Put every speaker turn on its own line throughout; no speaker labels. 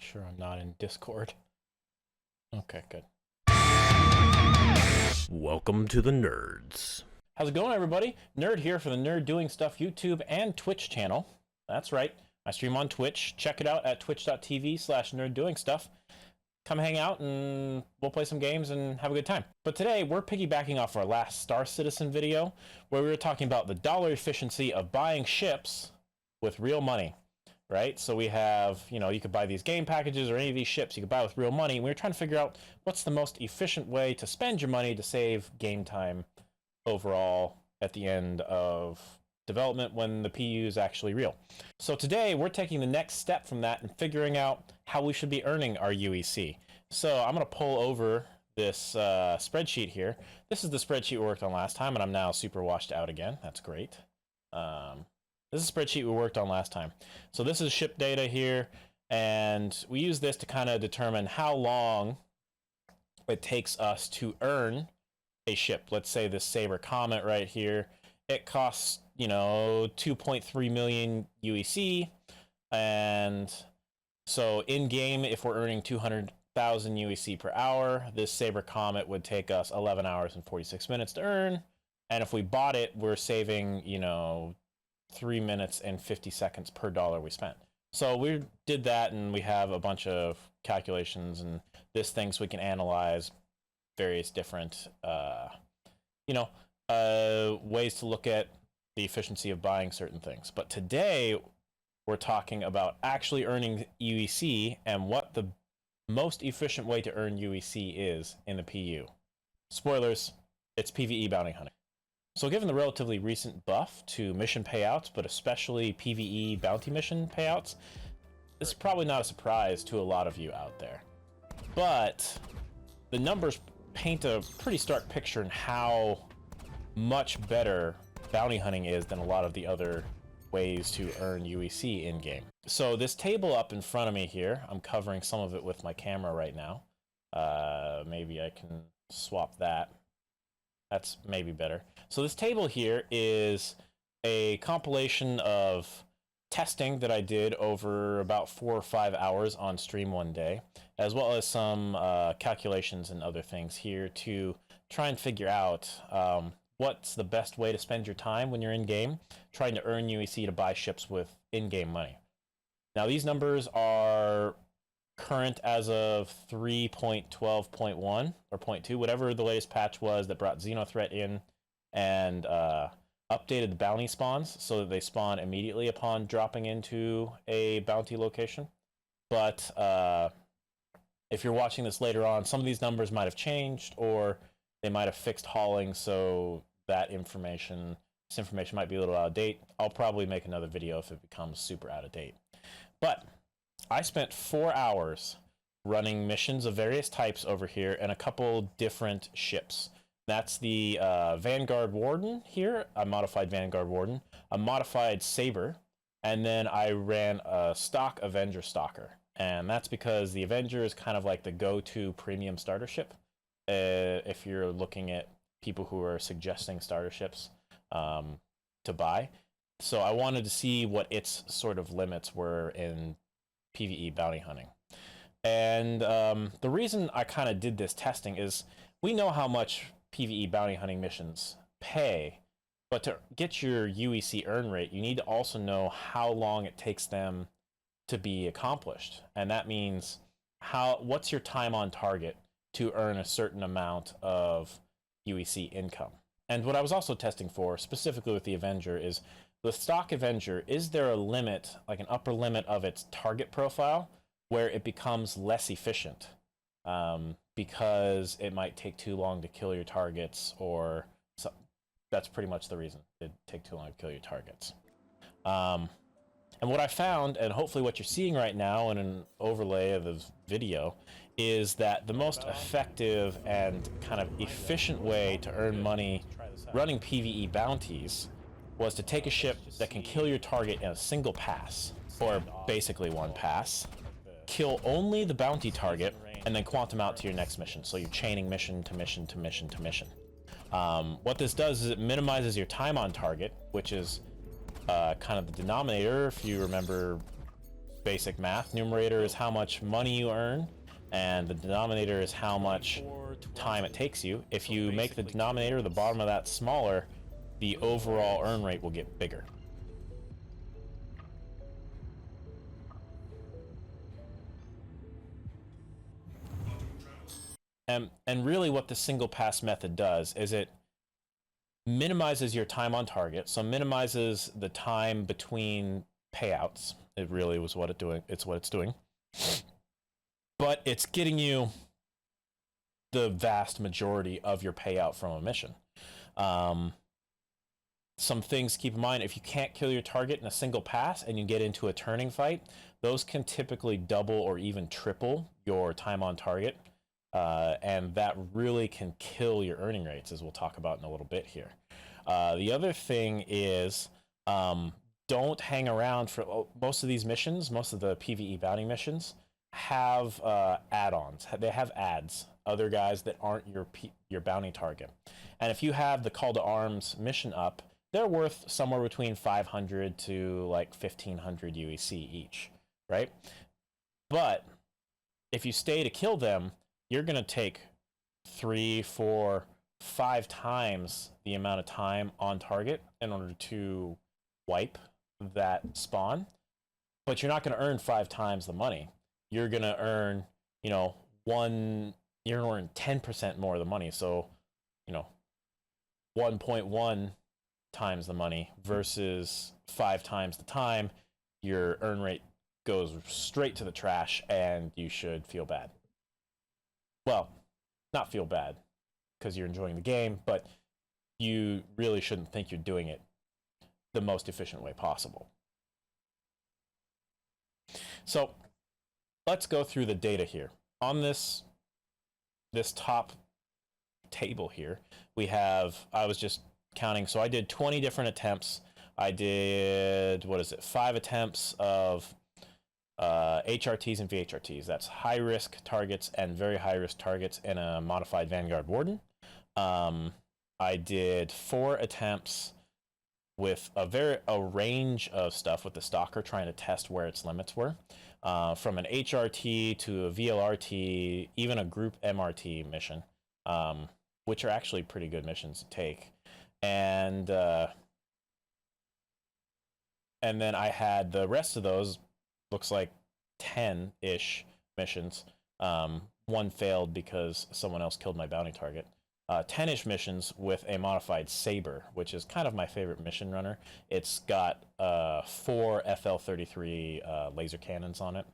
Sure, I'm not in Discord. Okay, good.
Welcome to the nerds.
How's it going, everybody? Nerd here for the Nerd Doing Stuff YouTube and Twitch channel. That's right, I stream on Twitch. Check it out at twitch.tv/nerddoingstuff. Come hang out and we'll play some games and have a good time. But today we're piggybacking off our last Star Citizen video where we were talking about the dollar efficiency of buying ships with real money, right? So we have, you could buy these game packages or any of these ships you could buy with real money. And we were trying to figure out what's the most efficient way to spend your money to save game time overall at the end of development when the PU is actually real. So today we're taking the next step from that and figuring out how we should be earning our UEC. So I'm going to pull over this spreadsheet here. This is the spreadsheet we worked on last time, and I'm now super washed out again. That's great. This is a spreadsheet we worked on last time. So this is ship data here, and we use this to kind of determine how long it takes us to earn a ship. Let's say this Saber Comet right here. It costs, 2.3 million UEC, and so in game, if we're earning 200,000 UEC per hour, this Saber Comet would take us 11 hours and 46 minutes to earn. And if we bought it, we're saving, 3 minutes and 50 seconds per dollar we spent. So we did that, and we have a bunch of calculations and this thing so we can analyze various different, ways to look at the efficiency of buying certain things. But today we're talking about actually earning UEC and what the most efficient way to earn UEC is in the PU. Spoilers, it's PvE bounty hunting. So given the relatively recent buff to mission payouts, but especially PvE bounty mission payouts, this is probably not a surprise to a lot of you out there. But the numbers paint a pretty stark picture in how much better bounty hunting is than a lot of the other ways to earn UEC in-game. So this table up in front of me here, I'm covering some of it with my camera right now. Maybe I can swap that. That's maybe better. So this table here is a compilation of testing that I did over about 4 or 5 hours on stream one day, as well as some calculations and other things here to try and figure out what's the best way to spend your time when you're in game, trying to earn UEC to buy ships with in-game money. Now these numbers are current as of 3.12.1 or 0.2, whatever the latest patch was that brought Xenothreat in and updated the bounty spawns so that they spawn immediately upon dropping into a bounty location. But if you're watching this later on, some of these numbers might have changed, or they might have fixed hauling, so this information might be a little out of date. I'll probably make another video if it becomes super out of date. But I spent 4 hours running missions of various types over here and a couple different ships. That's the Vanguard Warden here, a modified Vanguard Warden, a modified Saber, and then I ran a stock Avenger Stalker. And that's because the Avenger is kind of like the go-to premium starter ship if you're looking at people who are suggesting starter ships to buy. So I wanted to see what its sort of limits were in PvE bounty hunting. And the reason I kind of did this testing is we know how much PvE bounty hunting missions pay, but to get your UEC earn rate, you need to also know how long it takes them to be accomplished. And that means what's your time on target to earn a certain amount of UEC income. And what I was also testing for, specifically with the Avenger, is the stock Avenger, is there a limit, like an upper limit of its target profile, where it becomes less efficient? Because it might take too long to kill your targets, or that's pretty much the reason. It take too long to kill your targets. And what I found, and hopefully what you're seeing right now in an overlay of this video, is that the most effective and kind of efficient way to earn money running PvE bounties was to take a ship that can kill your target in a single pass, or basically one pass, kill only the bounty target, and then quantum out to your next mission. So you're chaining mission to mission to mission to mission. What this does is it minimizes your time on target, which is kind of the denominator. If you remember basic math. Numerator is how much money you earn, and the denominator is how much time it takes you. If you make the denominator, the bottom of that, smaller, the overall earn rate will get bigger. And really what the single pass method does is it minimizes your time on target, so minimizes the time between payouts. It really was what it's doing. But it's getting you the vast majority of your payout from a mission. Some things to keep in mind: if you can't kill your target in a single pass and you get into a turning fight, those can typically double or even triple your time on target. And that really can kill your earning rates, as we'll talk about in a little bit here. The other thing is, don't hang around for most of these missions. Most of the PvE bounty missions have add-ons. They have ads, other guys that aren't your bounty target. And if you have the Call to Arms mission up, they're worth somewhere between 500 to like 1500 UEC each, right? But if you stay to kill them, you're going to take 3, 4, 5 times the amount of time on target in order to wipe that spawn. But you're not going to earn 5 times the money. You're going to earn, you're going to earn 10% more of the money. So, 1.1 times the money versus 5 times the time. Your earn rate goes straight to the trash, and you should feel bad. Well, not feel bad because you're enjoying the game, but you really shouldn't think you're doing it the most efficient way possible. So let's go through the data here. On this top table here, we have, I was just counting, so I did 20 different attempts. I did, 5 attempts of HRTs and VHRTs. That's high-risk targets and very high-risk targets in a modified Vanguard Warden. I did 4 attempts with a range of stuff with the Stalker, trying to test where its limits were. From an HRT to a VLRT, even a group MRT mission, which are actually pretty good missions to take. And then I had the rest of those, looks like 10-ish missions. One failed because someone else killed my bounty target. 10-ish missions with a modified Saber, which is kind of my favorite mission runner. It's got 4 FL-33 laser cannons on it.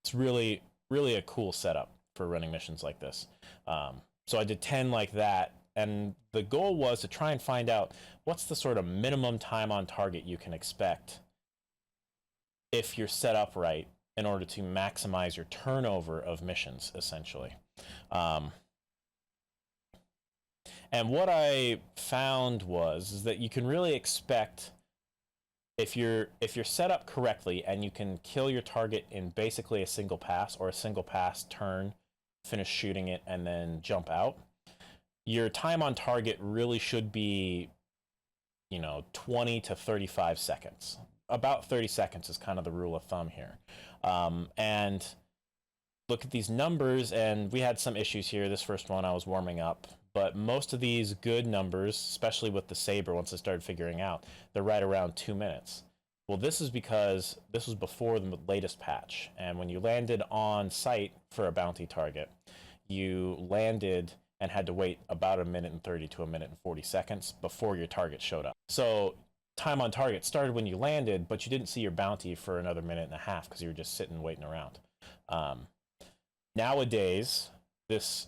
It's really, really a cool setup for running missions like this. So I did 10 like that, and the goal was to try and find out what's the sort of minimum time on target you can expect if you're set up right in order to maximize your turnover of missions, essentially. And what I found is that you can really expect, if you're set up correctly and you can kill your target in basically a single pass or a single pass turn, finish shooting it, and then jump out, your time on target really should be, 20 to 35 seconds. About 30 seconds is kind of the rule of thumb here. And look at these numbers, and we had some issues here. This first one I was warming up, but most of these good numbers, especially with the Saber, once I started figuring out, they're right around 2 minutes. Well, this is because this was before the latest patch, and when you landed on site for a bounty target, you landed and had to wait about 1:30 to 1:40 before your target showed up. So time on target started when you landed, but you didn't see your bounty for another 1.5 because you were just sitting waiting around. Nowadays, this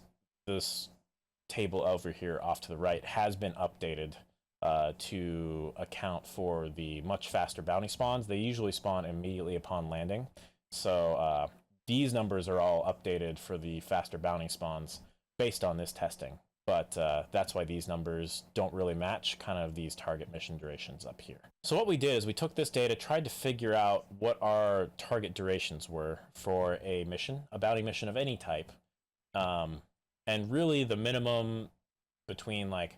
table over here off to the right has been updated to account for the much faster bounty spawns. They usually spawn immediately upon landing. So these numbers are all updated for the faster bounty spawns based on this testing. But that's why these numbers don't really match kind of these target mission durations up here. So what we did is we took this data, tried to figure out what our target durations were for a mission, a bounty mission of any type. And really the minimum between like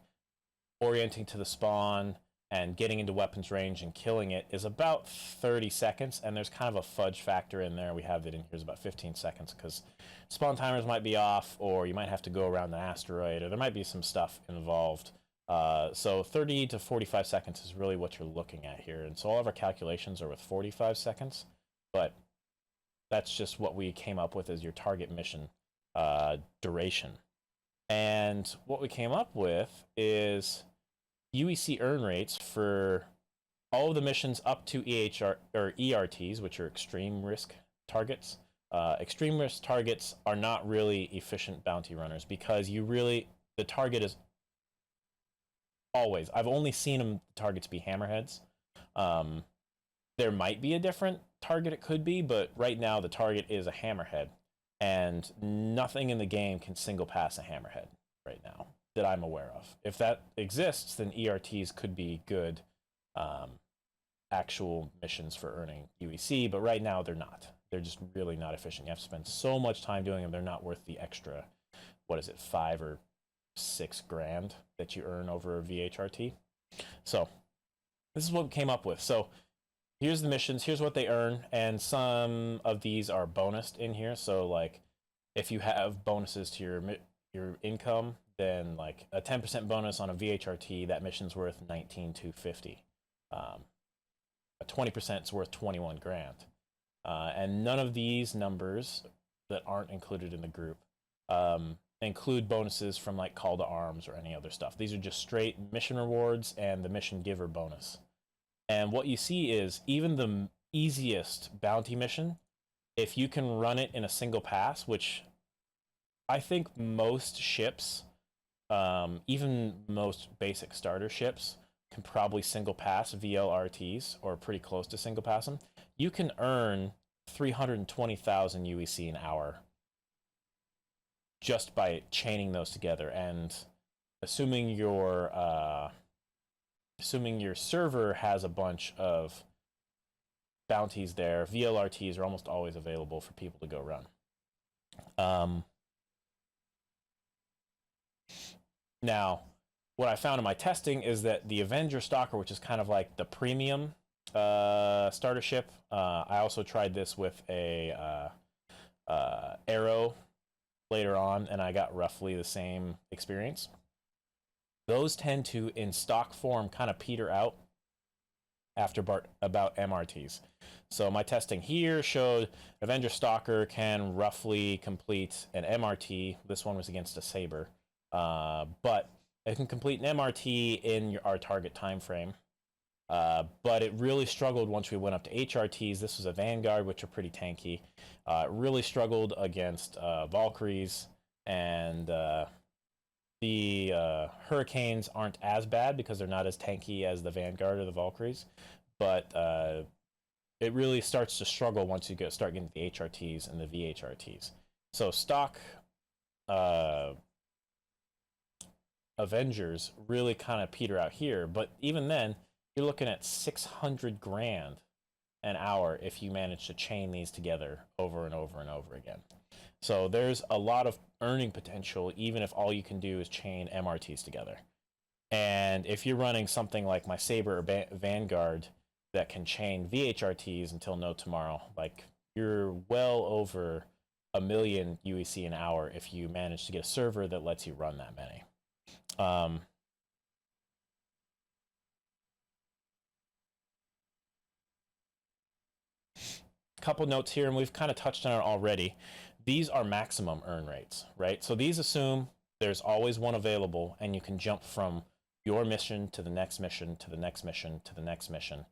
orienting to the spawn, and getting into weapons range and killing it is about 30 seconds, and there's kind of a fudge factor in there. We have it in here is about 15 seconds because spawn timers might be off, or you might have to go around the asteroid, or there might be some stuff involved. So 30 to 45 seconds is really what you're looking at here, and so all of our calculations are with 45 seconds, but that's just what we came up with as your target mission duration. And what we came up with is UEC earn rates for all of the missions up to EHR or ERTs, which are extreme risk targets. Extreme risk targets are not really efficient bounty runners because the target is always, I've only seen them targets be hammerheads. There might be a different target it could be, but right now the target is a hammerhead, and nothing in the game can single pass a hammerhead right now that I'm aware of. If that exists, then ERTs could be good actual missions for earning UEC, but right now they're not. They're just really not efficient. You have to spend so much time doing them, they're not worth the extra, what is it, 5 or 6 grand that you earn over a VHRT. So this is what we came up with. So here's the missions, here's what they earn, and some of these are bonused in here. So like if you have bonuses to your income, then like a 10% bonus on a VHRT, that mission's worth 19,250. A 20% is worth 21 grand. And none of these numbers that aren't included in the group include bonuses from like call to arms or any other stuff. These are just straight mission rewards and the mission giver bonus. And what you see is even the easiest bounty mission, if you can run it in a single pass, which I think most ships, even most basic starter ships, can probably single pass VLRTs or pretty close to single pass them, you can earn 320,000 UEC an hour just by chaining those together. And assuming your server has a bunch of bounties there, VLRTs are almost always available for people to go run. Now, what I found in my testing is that the Avenger Stalker, which is kind of like the premium starter ship, I also tried this with a Arrow later on, and I got roughly the same experience. Those tend to, in stock form, kind of peter out after about MRTs. So my testing here showed Avenger Stalker can roughly complete an MRT. This one was against a Saber. But it can complete an MRT in our target time frame. But it really struggled once we went up to HRTs. This was a Vanguard, which are pretty tanky. It really struggled against Valkyries, and the Hurricanes aren't as bad because they're not as tanky as the Vanguard or the Valkyries. But it really starts to struggle once you start getting the HRTs and the VHRTs. So stock Avengers really kind of peter out here, but even then, you're looking at 600 grand an hour if you manage to chain these together over and over and over again. So there's a lot of earning potential, even if all you can do is chain MRTs together. And if you're running something like my Saber or Vanguard that can chain VHRTs until no tomorrow, like you're well over 1 million UEC an hour if you manage to get a server that lets you run that many. Couple notes here, and we've kind of touched on it already. These are maximum earn rates, right? So these assume there's always one available, and you can jump from your mission to the next mission to the next mission to the next mission.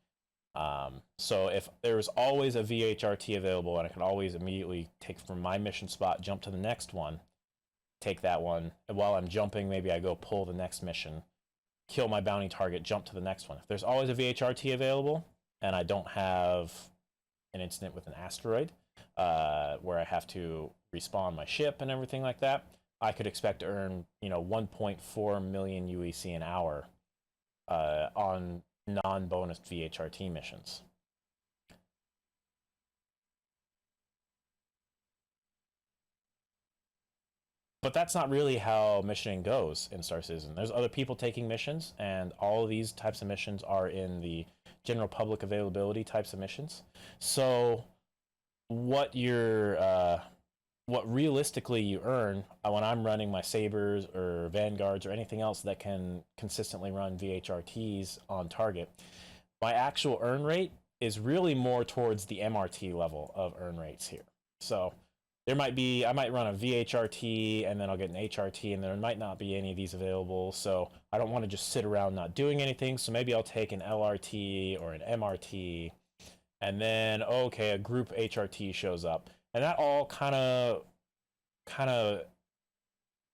So if there's always a VHRT available, and I can always immediately take from my mission spot, jump to the next one, take that one, and while I'm jumping, maybe I go pull the next mission, kill my bounty target, jump to the next one. If there's always a VHRT available, and I don't have an incident with an asteroid where I have to respawn my ship and everything like that, I could expect to earn 1.4 million UEC an hour on non-bonus VHRT missions. But that's not really how missioning goes in Star Citizen. There's other people taking missions, and all of these types of missions are in the general public availability types of missions. So what what realistically you earn when I'm running my Sabers or Vanguards or anything else that can consistently run VHRTs on target, my actual earn rate is really more towards the MRT level of earn rates here. So I might run a VHRT and then I'll get an HRT, and there might not be any of these available. So I don't want to just sit around not doing anything. So maybe I'll take an LRT or an MRT, and then, okay, a group HRT shows up. And that all kind of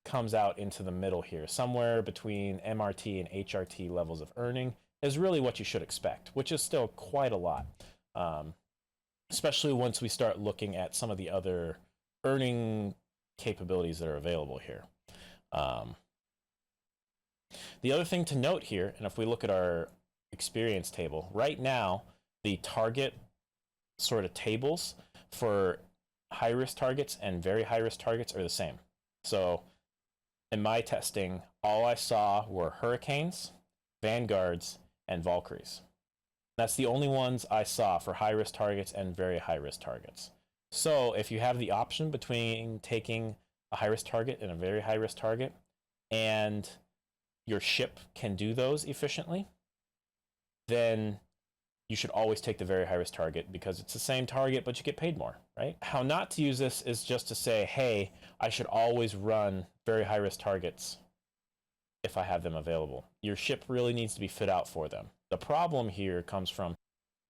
comes out into the middle here. Somewhere between MRT and HRT levels of earning is really what you should expect, which is still quite a lot. Especially once we start looking at some of the other earning capabilities that are available here. The other thing to note here, and if we look at our experience table, right now, the target sort of tables for high-risk targets and very high-risk targets are the same. So in my testing, all I saw were Hurricanes, Vanguards, and Valkyries. That's the only ones I saw for high-risk targets and very high-risk targets. So if you have the option between taking a high-risk target and a very high-risk target, and your ship can do those efficiently, then you should always take the very high-risk target, because it's the same target, but you get paid more, right? How not to use this is just to say, hey, I should always run very high-risk targets if I have them available. Your ship really needs to be fit out for them. The problem here comes from,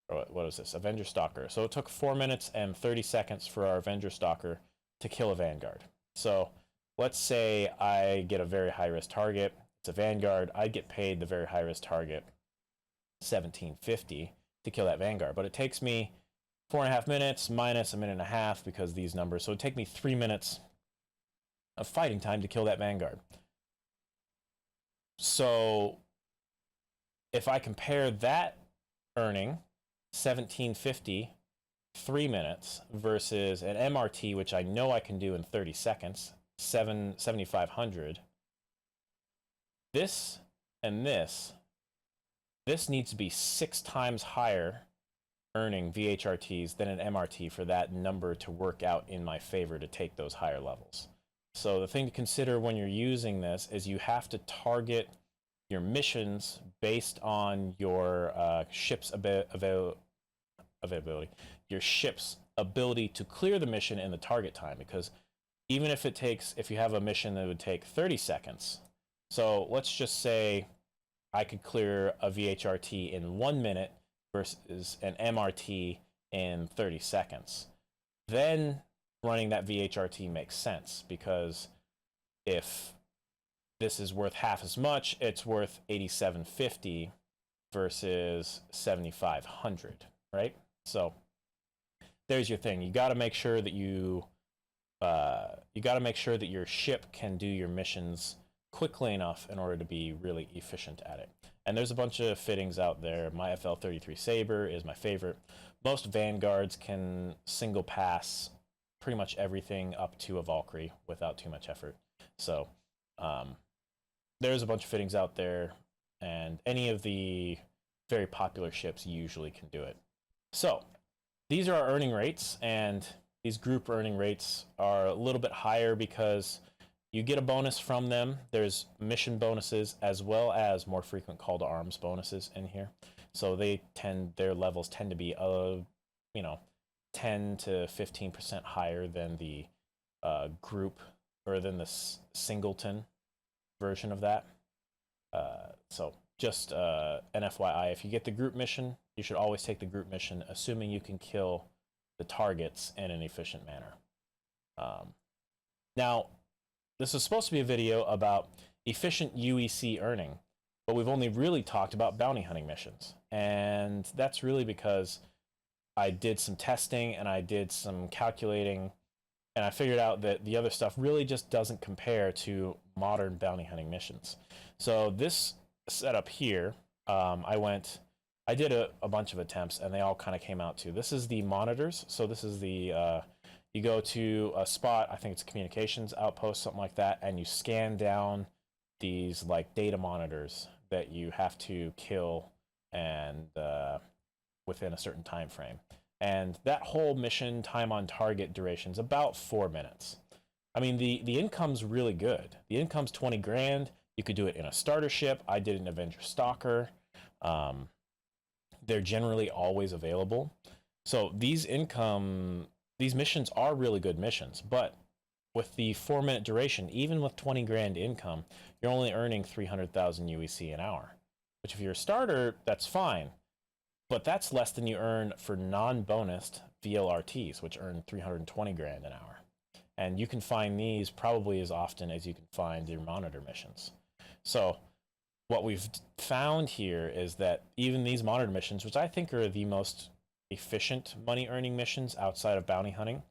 what is this? Avenger Stalker. So it took 4 minutes and 30 seconds for our Avenger Stalker to kill a Vanguard. So let's say I get a very high-risk target. It's a Vanguard. I get paid the very high-risk target $17.50 to kill that Vanguard. But it takes me 4.5 minutes minus a minute and a half, because these numbers. So it'd take me 3 minutes of fighting time to kill that Vanguard. So if I compare that earning, $17.50, 3 minutes, versus an MRT, which I know I can do in 30 seconds, $7,500. This and this needs to be 6 times higher earning VHRTs than an MRT for that number to work out in my favor to take those higher levels. So the thing to consider when you're using this is you have to target your missions based on your ship's availability, your ship's ability to clear the mission in the target time. Because even if if you have a mission that would take 30 seconds, so let's just say I could clear a VHRT in 1 minute versus an MRT in 30 seconds. Then running that VHRT makes sense, because if this is worth half as much, it's worth $87.50 versus $7,500, right? So there's your thing. You got to make sure that your ship can do your missions quickly enough in order to be really efficient at it. And there's a bunch of fittings out there. My FL-33 Saber is my favorite. Most Vanguards can single pass pretty much everything up to a Valkyrie without too much effort. So there's a bunch of fittings out there, and any of the very popular ships usually can do it. So these are our earning rates, and these group earning rates are a little bit higher because you get a bonus from them. There's mission bonuses as well as more frequent call to arms bonuses in here. So their levels tend to be 10 to 15% higher than the group, or than the singleton version of that. So just an FYI, if you get the group mission, you should always take the group mission, assuming you can kill the targets in an efficient manner. Now, this is supposed to be a video about efficient UEC earning, but we've only really talked about bounty hunting missions. And that's really because I did some testing and I did some calculating, and I figured out that the other stuff really just doesn't compare to modern bounty hunting missions. So this setup here, I did a bunch of attempts, and they all kind of came out to, this is the monitors. So this is the You go to a spot, I think it's a communications outpost, something like that, and you scan down these like data monitors that you have to kill and within a certain time frame. And that whole mission time on target duration is about 4 minutes. I mean, the income's really good. The income's 20 grand. You could do it in a starter ship. I did an Avenger Stalker. They're generally always available. So these missions are really good missions, but with the 4 minute duration, even with 20 grand income, you're only earning 300,000 UEC an hour. Which if you're a starter, that's fine. But that's less than you earn for non-bonused VLRTs, which earn 320 grand an hour. And you can find these probably as often as you can find your monitor missions. So what we've found here is that even these monitor missions, which I think are the most efficient money earning missions outside of bounty hunting,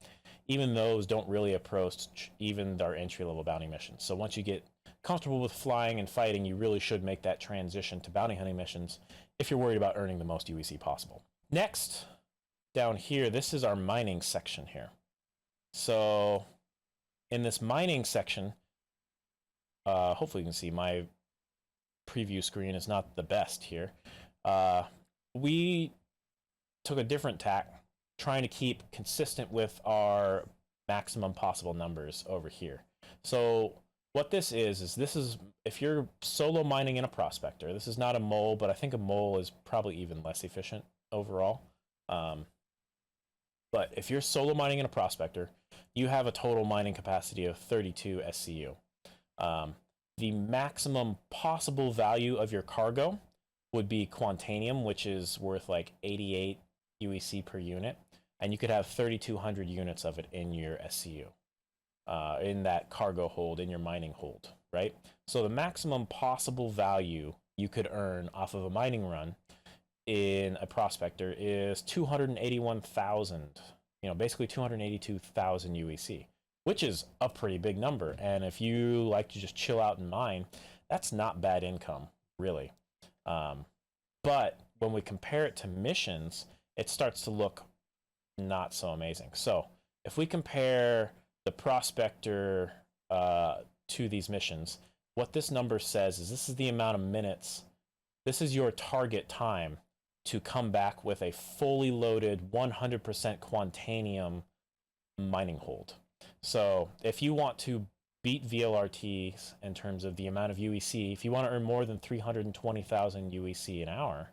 even those don't really approach even our entry level bounty missions. So once you get comfortable with flying and fighting, you really should make that transition to bounty hunting missions if you're worried about earning the most UEC possible. Next, down here, this is our mining section here. So in this mining section, hopefully you can see my preview screen is not the best here. We took a different tack, trying to keep consistent with our maximum possible numbers over here. So what this is if you're solo mining in a prospector, this is not a mole, but I think a mole is probably even less efficient overall. But if you're solo mining in a prospector, you have a total mining capacity of 32 SCU. The maximum possible value of your cargo would be Quantanium, which is worth like 88 UEC per unit, and you could have 3,200 units of it in your SCU, in that cargo hold, in your mining hold, right? So the maximum possible value you could earn off of a mining run in a prospector is 281,000, basically 282,000 UEC, which is a pretty big number. And if you like to just chill out and mine, that's not bad income, really. But when we compare it to missions, it starts to look not so amazing. So if we compare the prospector to these missions, what this number says is this is the amount of minutes, this is your target time to come back with a fully loaded 100% Quantanium mining hold. So if you want to beat VLRTs in terms of the amount of UEC, if you want to earn more than 320,000 UEC an hour,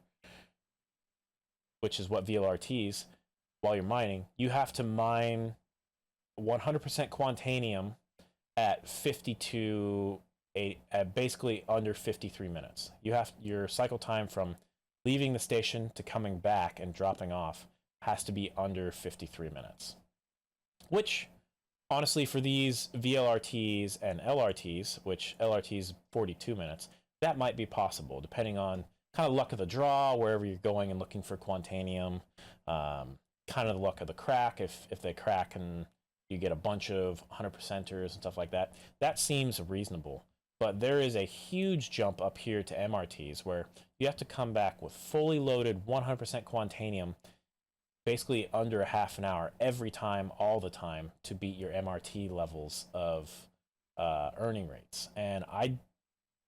which is what VLRTs, while you're mining, you have to mine 100% Quantanium at 52, at basically under 53 minutes. Your cycle time from leaving the station to coming back and dropping off has to be under 53 minutes. Which, honestly, for these VLRTs and LRTs, which LRTs 42 minutes, that might be possible, depending on kind of luck of the draw, wherever you're going and looking for Quantanium, kind of the luck of the crack, if they crack and you get a bunch of 100%ers and stuff like that. That seems reasonable. But there is a huge jump up here to MRTs where you have to come back with fully loaded 100% Quantanium basically under a half an hour every time, all the time, to beat your MRT levels of earning rates. And I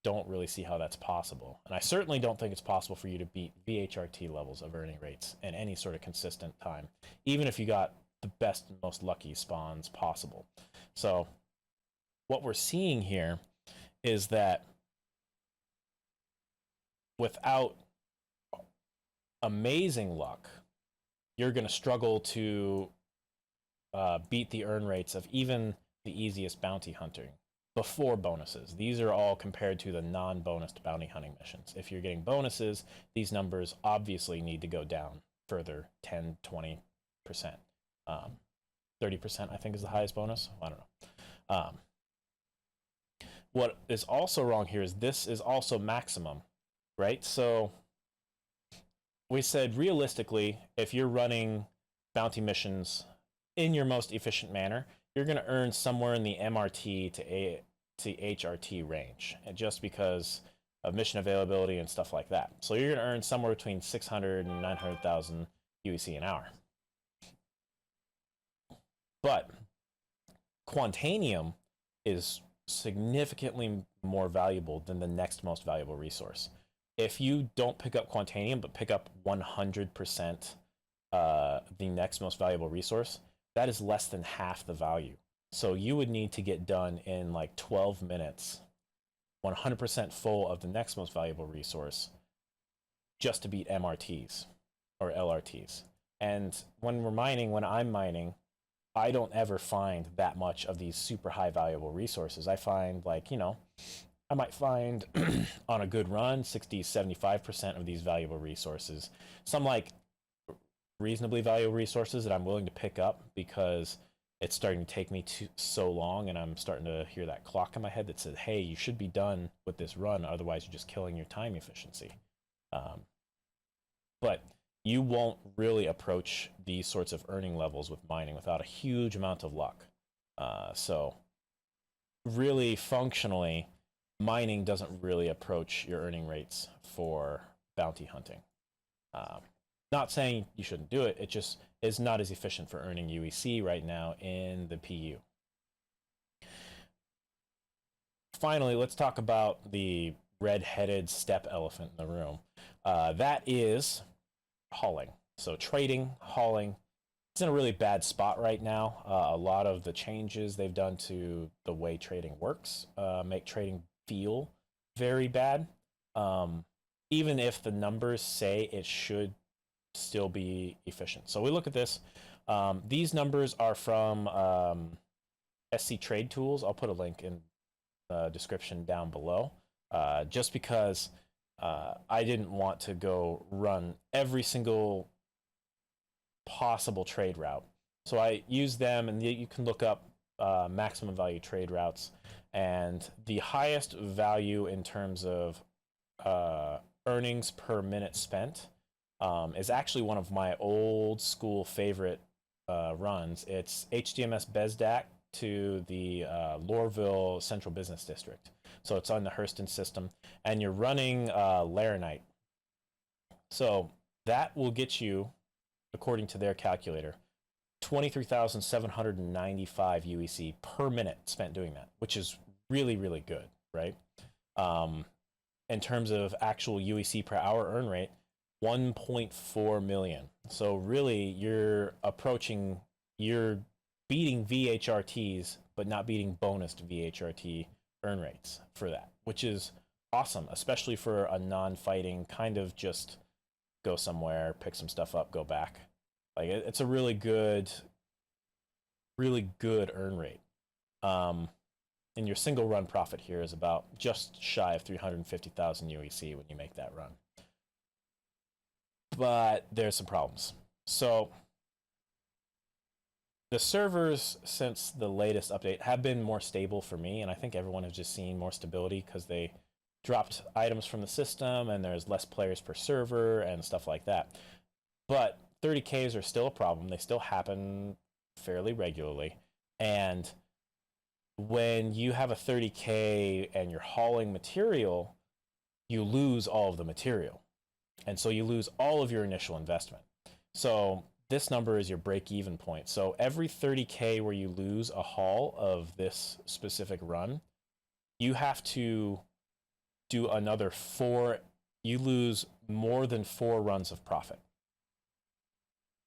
don't really see how that's possible. And I certainly don't think it's possible for you to beat VHRT levels of earning rates in any sort of consistent time, even if you got the best and most lucky spawns possible. So what we're seeing here is that without amazing luck, you're going to struggle to beat the earn rates of even the easiest bounty hunting before bonuses. These are all compared to the non-bonused bounty hunting missions. If you're getting bonuses, these numbers obviously need to go down further, 10, 20%. 30%, I think, is the highest bonus. I don't know. What is also wrong here is this is also maximum, right? So we said realistically, if you're running bounty missions in your most efficient manner, you're going to earn somewhere in the MRT to HRT range, just because of mission availability and stuff like that. So you're going to earn somewhere between 600 and 900,000 UEC an hour. But Quantanium is significantly more valuable than the next most valuable resource. If you don't pick up Quantanium but pick up 100% the next most valuable resource, that is less than half the value. So you would need to get done in like 12 minutes, 100% full of the next most valuable resource just to beat MRTs or LRTs. And when I'm mining, I don't ever find that much of these super high valuable resources. I find like, I might find on a good run 60, 75% of these valuable resources. Some like reasonably valuable resources that I'm willing to pick up because it's starting to take me so long, and I'm starting to hear that clock in my head that says, hey, you should be done with this run, otherwise you're just killing your time efficiency. But you won't really approach these sorts of earning levels with mining without a huge amount of luck. So really functionally, mining doesn't really approach your earning rates for bounty hunting. Not saying you shouldn't do it, it just is not as efficient for earning UEC right now in the PU. Finally, let's talk about the red-headed step elephant in the room. That is hauling. So trading, hauling, it's in a really bad spot right now. A lot of the changes they've done to the way trading works make trading feel very bad. Even if the numbers say it should still be efficient. So we look at this. These numbers are from SC Trade Tools. I'll put a link in the description down below, just because I didn't want to go run every single possible trade route. So I use them, and you can look up maximum value trade routes, and the highest value in terms of earnings per minute spent is actually one of my old school favorite runs. It's HDMS Besdak to the Lorville Central Business District. So it's on the Hurston system, and you're running Laranite. So that will get you, according to their calculator, 23,795 UEC per minute spent doing that, which is really, really good, right? In terms of actual UEC per hour earn rate, 1.4 million. So really, you're beating VHRTs, but not beating bonus to VHRT earn rates for that, which is awesome, especially for a non-fighting kind of just go somewhere, pick some stuff up, go back. Like it's a really good earn rate. And your single run profit here is about just shy of 350,000 UEC when you make that run. But there's some problems. So the servers, since the latest update, have been more stable for me, and I think everyone has just seen more stability because they dropped items from the system and there's less players per server and stuff like that. But 30Ks are still a problem. They still happen fairly regularly. And when you have a 30K and you're hauling material, you lose all of the material. And so you lose all of your initial investment. So this number is your break-even point. So every 30K where you lose a haul of this specific run, you have to do another you lose more than 4 runs of profit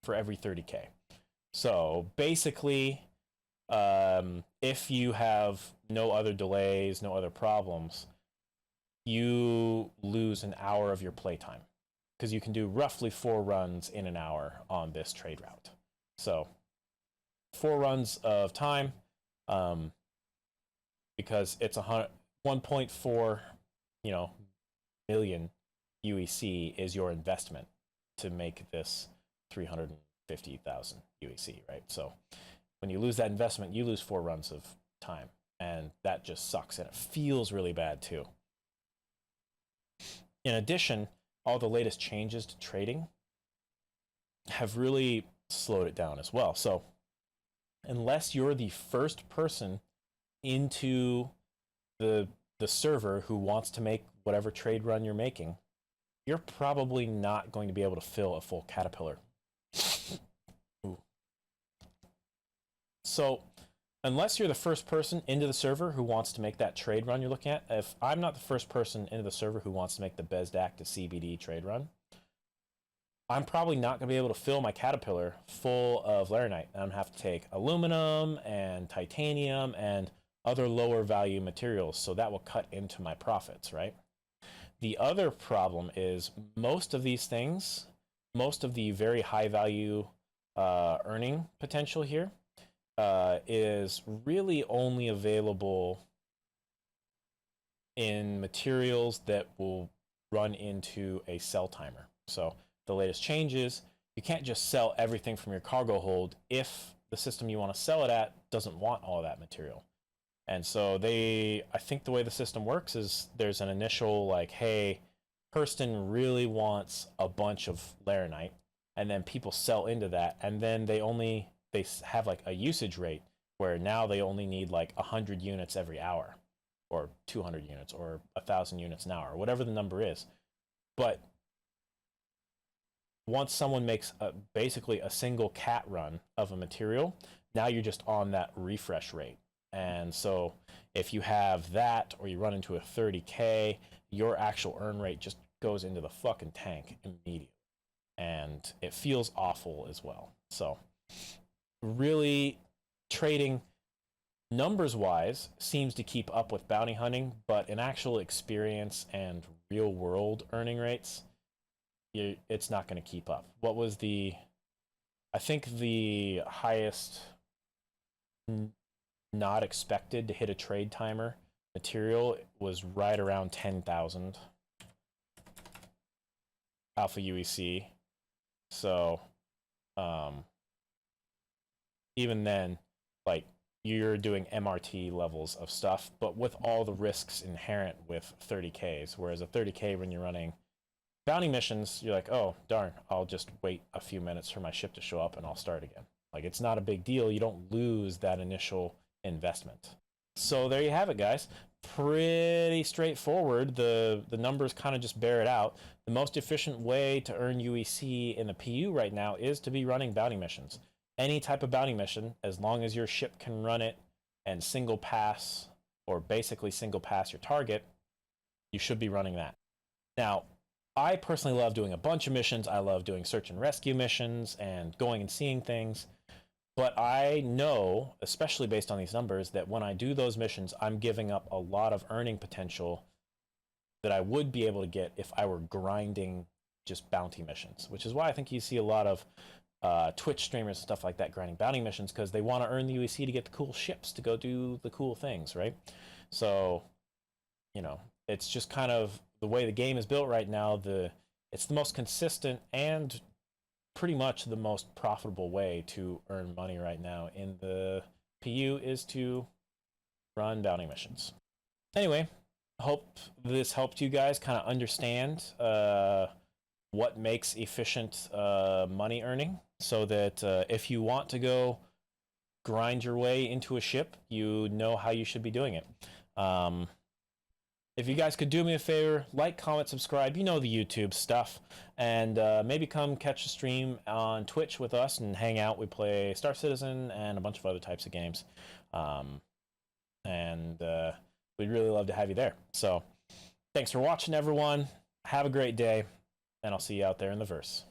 for every 30K. So basically, if you have no other delays, no other problems, you lose an hour of your playtime, because you can do roughly 4 runs in an hour on this trade route. So 4 runs of time, because it's 1.4 million UEC is your investment to make this 350,000 UEC, right? So when you lose that investment, you lose 4 runs of time, and that just sucks, and it feels really bad too. In addition, all the latest changes to trading have really slowed it down as well. So unless you're the first person into the server who wants to make whatever trade run you're making, you're probably not going to be able to fill a full caterpillar. Ooh. So unless you're the first person into the server who wants to make that trade run you're looking at, if I'm not the first person into the server who wants to make the BESDAC to CBD trade run, I'm probably not going to be able to fill my Caterpillar full of laranite. I'm going to have to take aluminum and titanium and other lower value materials, so that will cut into my profits, right? The other problem is most of these things, most of the very high value earning potential here is really only available in materials that will run into a sell timer. So the latest change is you can't just sell everything from your cargo hold if the system you want to sell it at doesn't want all of that material. And so I think the way the system works is there's an initial like, hey, Hurston really wants a bunch of laranite, and then people sell into that, and then they have like a usage rate where now they only need like 100 units every hour, or 200 units, or 1,000 units an hour, or whatever the number is. But once someone makes basically a single cat run of a material, now you're just on that refresh rate. And so if you have that, or you run into a 30K, your actual earn rate just goes into the fucking tank immediately. And it feels awful as well. So really, trading numbers-wise seems to keep up with bounty hunting, but in actual experience and real-world earning rates, it's not going to keep up. What was I think the highest not expected to hit a trade timer material was right around 10,000 alpha UEC. So even then, like, you're doing MRT levels of stuff, but with all the risks inherent with 30Ks, whereas a 30K when you're running bounty missions, you're like, oh, darn, I'll just wait a few minutes for my ship to show up and I'll start again. Like, it's not a big deal. You don't lose that initial investment. So there you have it, guys. Pretty straightforward. The numbers kind of just bear it out. The most efficient way to earn UEC in the PU right now is to be running bounty missions. Any type of bounty mission, as long as your ship can run it and single pass, or basically single pass your target, you should be running that. Now, I personally love doing a bunch of missions. I love doing search and rescue missions and going and seeing things. But I know, especially based on these numbers, that when I do those missions, I'm giving up a lot of earning potential that I would be able to get if I were grinding just bounty missions, which is why I think you see a lot of Twitch streamers and stuff like that grinding bounty missions, because they want to earn the UEC to get the cool ships to go do the cool things, right? So, you know, it's just kind of the way the game is built right now. It's the most consistent and pretty much the most profitable way to earn money right now in the PU is to run bounty missions. Anyway, hope this helped you guys kind of understand what makes efficient money earning, so that if you want to go grind your way into a ship, you know how you should be doing it. If you guys could do me a favor, like, comment, subscribe, you know the YouTube stuff, and maybe come catch a stream on Twitch with us and hang out. We play Star Citizen and a bunch of other types of games, and we'd really love to have you there. So thanks for watching, everyone. Have a great day, and I'll see you out there in the verse.